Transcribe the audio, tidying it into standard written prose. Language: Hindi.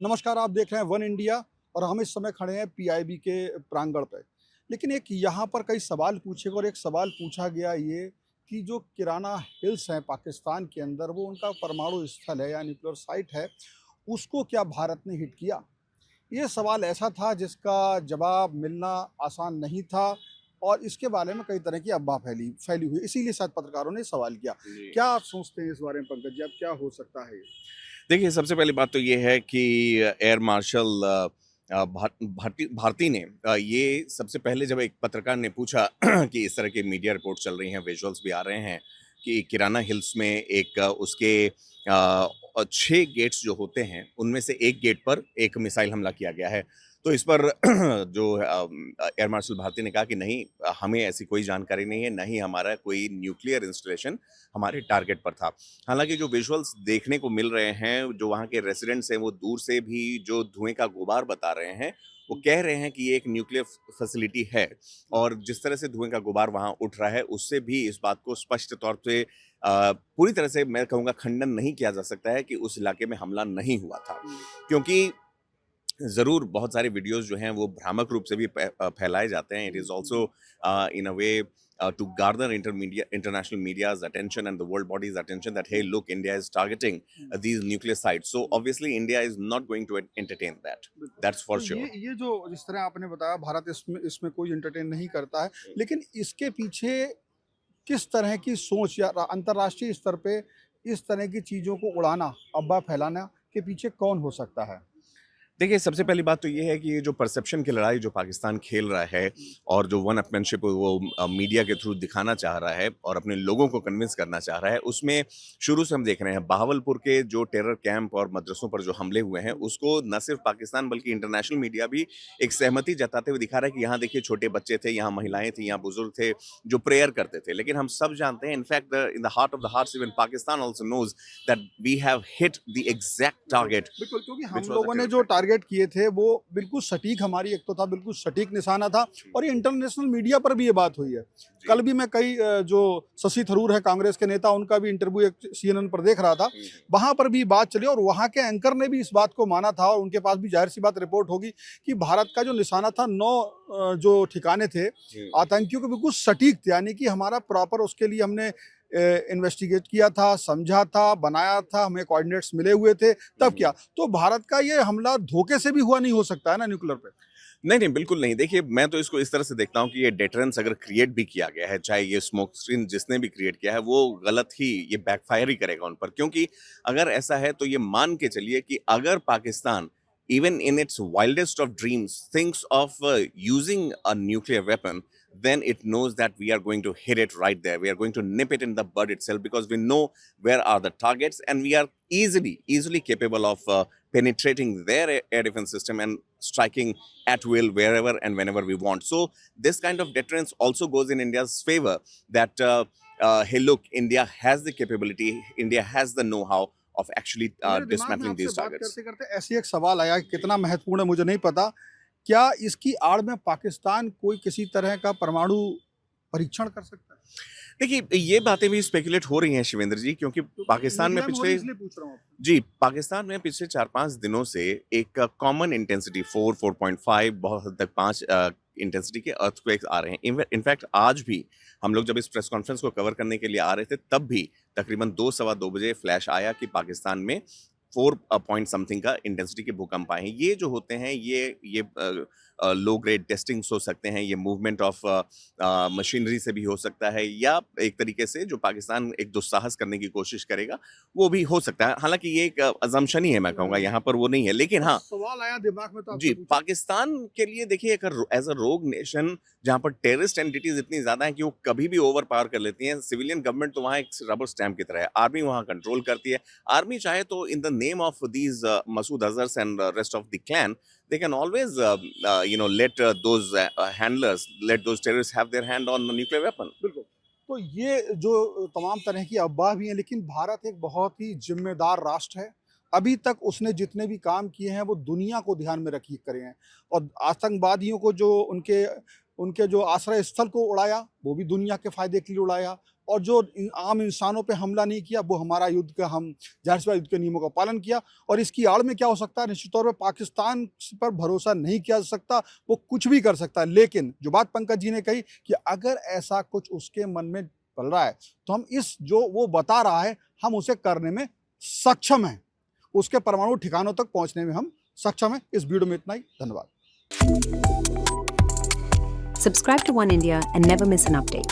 नमस्कार, आप देख रहे हैं वन इंडिया और हम इस समय खड़े हैं पीआईबी के प्रांगण पे। लेकिन एक यहाँ पर कई सवाल पूछे गए और एक सवाल पूछा गया ये कि जो किराना हिल्स हैं पाकिस्तान के अंदर, वो उनका परमाणु स्थल है या न्यूक्लियर साइट है, उसको क्या भारत ने हिट किया? ये सवाल ऐसा था जिसका जवाब मिलना आसान नहीं था और इसके बारे में कई तरह की अफवाह फैली फैली हुई, इसीलिए शायद पत्रकारों ने सवाल किया। जी। क्या आप सोचते हैं इस बारे में पंकज जी, अब क्या हो सकता है ये? देखिए, सबसे पहली बात तो ये है कि एयर मार्शल भारती ने ये सबसे पहले जब एक पत्रकार ने पूछा कि इस तरह की मीडिया रिपोर्ट चल रही हैं, विजुअल्स भी आ रहे हैं कि किराना हिल्स में एक उसके 6 गेट्स जो होते हैं, उनमें से एक गेट पर एक मिसाइल हमला किया गया है। तो इस पर जो एयर मार्शल भारती ने कहा कि नहीं, हमें ऐसी कोई जानकारी नहीं है, ना ही हमारा कोई न्यूक्लियर इंस्टॉलेशन हमारे टारगेट पर था। हालाँकि जो विजुअल्स देखने को मिल रहे हैं, जो वहाँ के रेज़िडेंट्स हैं, वो दूर से भी जो धुएँ का गुबार बता रहे हैं, वो कह रहे हैं कि ये एक न्यूक्लियर फैसिलिटी है और जिस तरह से धुएँ का गुबार वहाँ उठ रहा है, उससे भी इस बात को स्पष्ट तौर पे पूरी तरह से मैं कहूँगा खंडन नहीं किया जा सकता है कि उस इलाके में हमला नहीं हुआ था। क्योंकि ज़रूर बहुत सारे वीडियोज़ जो हैं वो भ्रामक रूप से भी फैलाए जाते हैं। It is also in a way to garner international media's attention and the world body's attention that hey, look, India is targeting these nuclear sites. So obviously India is not going to entertain that. बिल्कुल। That's for तो ये sure. ये जो जिस तरह आपने बताया, भारत इसमें इसमें कोई एंटरटेन नहीं करता है, लेकिन इसके पीछे किस तरह की सोच या अंतर्राष्ट्रीय स्तर पे इस तरह की चीज़ों को उड़ाना, अफ़वाह फैलाना के पीछे कौन हो सकता है? देखिए, सबसे पहली बात तो ये है कि ये जो परसेप्शन की लड़ाई जो पाकिस्तान खेल रहा है और जो वन अपमैनशिप वो मीडिया के थ्रू दिखाना चाह रहा है और अपने लोगों को कन्विंस करना चाह रहा है, उसमें शुरू से हम देख रहे हैं बहावलपुर के जो टेरर कैंप और मदरसों पर जो हमले हुए हैं, उसको न सिर्फ पाकिस्तान बल्कि इंटरनेशनल मीडिया भी एक सहमति जताते हुए दिखा रहा है कि यहाँ देखिए छोटे बच्चे थे, यहाँ महिलाएँ थीं, यहाँ बुज़ुर्ग थे, जो प्रेयर करते थे। लेकिन हम सब जानते हैं in fact in the heart of the hearts even Pakistan also knows that we have hit the exact बिल्कुल, टारगेट बिल्कुल, क्योंकि हम व्हिच वाज़ द लोगों ने टेरर जो फैक्ट्री। टारगेट किए थे वो बिल्कुल सटीक, हमारी एक तो था बिल्कुल सटीक निशाना था और ये इंटरनेशनल मीडिया पर भी ये बात हुई है। जी। कल भी मैं कई जो शशि थरूर है कांग्रेस के नेता, उनका भी इंटरव्यू एक सीएनएन पर देख रहा था। हुँ, वहाँ पर भी बात चली और वहाँ के एंकर ने भी इस बात को माना था और उनके पास भी ज़ाहिर-सी बात रिपोर्ट होगी कि भारत का जो निशाना था 9 जो ठिकाने थे हुँ। आतंकियों के, बिल्कुल सटीक थे। यानी कि हमारा प्रॉपर उसके लिए हमने इन्वेस्टिगेट किया था, समझा था, बनाया था, हमें कोऑर्डिनेट्स मिले हुए थे, हुँ, तब हुँ। क्या? तो भारत का ये हमला धोखे से भी हुआ नहीं हो सकता है ना न्यूक्लियर पे? नहीं, नहीं, बिल्कुल नहीं। देखिए, मैं तो इसको इस तरह से देखता हूँ कि ये डेटरेंस अगर क्रिएट भी किया गया है, चाहे ये स्मोक स्क्रीन जिसने भी क्रिएट किया है, वो गलत ही ये बैकफ़ायर ही करेगा उन पर। क्योंकि अगर ऐसा है तो ये मान के चलिए कि अगर Pakistan even in its wildest of dreams thinks of using a nuclear weapon, then it knows that we are going to hit it right there. We are going to nip it in the bud itself because we know where are the targets and we are easily capable of penetrating their air defense system and striking at will wherever and whenever we want. So this kind of deterrence also goes in India's favor that hey, look, India has the capability, India has the know-how of actually मेरे दिमाग में dismantling आपसे these बात targets. करते-करते ऐसे एक सवाल आया, जी। कितना महत्वपूर्ण है मुझे नहीं पता। क्या इसकी आड़ में पाकिस्तान कोई किसी तरह का परमाणु परीक्षण कर सकता है? देखिए, ये बातें भी स्पेकुलेट हो रही हैं शिवेंद्र जी, क्योंकि क्योंकि पाकिस्तान में मीडिया में हो रही है पिछले इसलिए पूछ रहा हूँ आपसे। जी, पाकिस्तान में पिछले 4-5 दिनों से एक कॉमन इंटेंसिटी 4, 4.5 बहुत हद तक 5 इंटेंसिटी के अर्थक्वेक्स आ रहे हैं। इनफैक्ट आज भी हम लोग जब इस प्रेस कॉन्फ्रेंस को कवर करने के लिए आ रहे थे, तब भी तकरीबन 2 सवा 2 बजे फ्लैश आया कि पाकिस्तान में 4 पॉइंट समथिंग का इंटेंसिटी के भूकंप आए हैं। ये जो होते हैं ये लो ग्रेड टेस्टिंग्स हो सकते हैं, ये मूवमेंट ऑफ मशीनरी से भी हो सकता है या एक तरीके से जो पाकिस्तान एक दुस्साहस करने की कोशिश करेगा, वो भी हो सकता है। हालाँकि ये एक अज़म्पशन ही है मैं कहूँगा, यहाँ पर वो नहीं है। लेकिन बस हाँ, सवाल आया दिमाग में तो जी, आपसे पूछा। पाकिस्तान के लिए देखिए एक एज़ अ रोग नेशन जहाँ पर टेररिस्ट एंटिटीज़ इतनी ज़्यादा हैं कि वो कभी भी ओवर पावर कर लेती हैं। सिविलियन गवर्नमेंट तो वहाँ एक रबर स्टैम्प की तरह है। आर्मी वहाँ कंट्रोल करती है। आर्मी चाहे तो in the name of these Masood Azhars and rest of the clan, they can always let those handlers, let those terrorists have their hand on the nuclear weapon. बिल्कुल। तो ये जो तमाम तरह की अफ़वाह भी हैं, लेकिन भारत एक बहुत ही ज़िम्मेदार राष्ट्र है। अभी तक उसने जितने भी काम किए हैं, वो दुनिया को ध्यान में रखी करे हैं और आतंकवादियों को जो उनके उनके जो आश्रय स्थल को उड़ाया, वो भी दुनिया के फ़ायदे के लिए उड़ाया। और जो आम इंसानों पे हमला नहीं किया, वो हमारा युद्ध का हम जाहिर सी बात युद्ध के नियमों का पालन किया। और इसकी आड़ में क्या हो सकता है, निश्चित तौर पे पाकिस्तान पर भरोसा नहीं किया जा सकता, वो कुछ भी कर सकता है। लेकिन जो बात पंकज जी ने कही कि अगर ऐसा कुछ उसके मन में पल रहा है तो हम इस जो वो बता रहा है हम उसे करने में सक्षम हैं, उसके परमाणु ठिकानों तक पहुंचने में हम सक्षम हैं। इस वीडियो में इतना ही, धन्यवाद। Subscribe to One India and never miss an update.